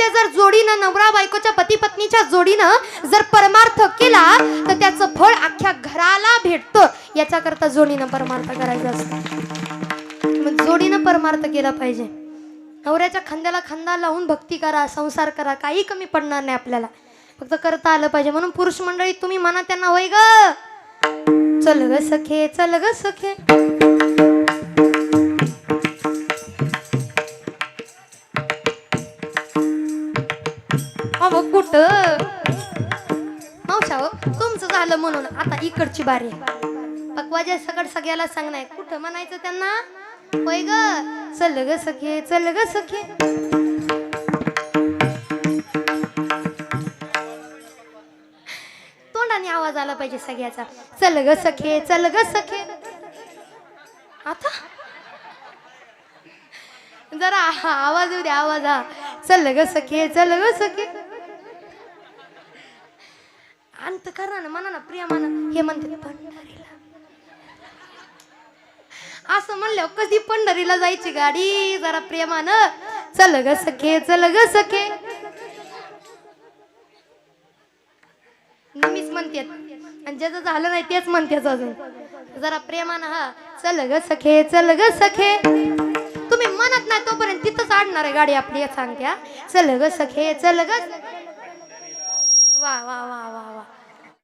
घरातल्या जर जोडीनं नवरा बायकोच्या पती पत्नीच्या जोडीनं जर परमार्थ केला तर त्याचं फळ अख्ख्या घराला भेटतं. याच्या करता जोडीनं परमार्थ करायचा असतो. मग जोडीनं परमार्थ केला पाहिजे. नवऱ्याच्या खांद्याला खांदा लावून भक्ती करा, संसार करा, काही कमी पडणार नाही आपल्याला. फक्त करता आलं पाहिजे. म्हणून पुरुष मंडळी तुम्ही म्हणा त्यांना, होय ग चल ग सखे, चल ग सखे. अहो कुठं मावशा हो, तुमचं झालं म्हणून आता इकडची बारी. पकवाजा सकड सगळ्याला सांगणार, कुठं म्हणायचं त्यांना, होय ग चल ग सखे, चल ग सखे. तोंडाने आवाज आला पाहिजे सगळ्याचा, चल ग सखे, चल ग सखे. आता जरा आवाज येऊ द्या, आवाज. हा, चल ग सखे, चल ग सखे. अंत करा ना, म्हणा ना प्रियमानं. हे म्हणते पंढरीला, असं म्हणलं कधी पंढरीला जायची गाडी. जरा प्रेमानं चल ग सखे, चल ग सखे. नेहमीच म्हणतात आणि ज्याचं झालं नाही तेच म्हणतात अजून. जरा प्रेमानं हा चल ग सखे, चल ग सखे. तुम्ही म्हणत नाही तोपर्यंत तिथंच आडणार आहे गाडी आपली. सांगत्या चल ग सखे, चल ग. वा वा वा वा वा.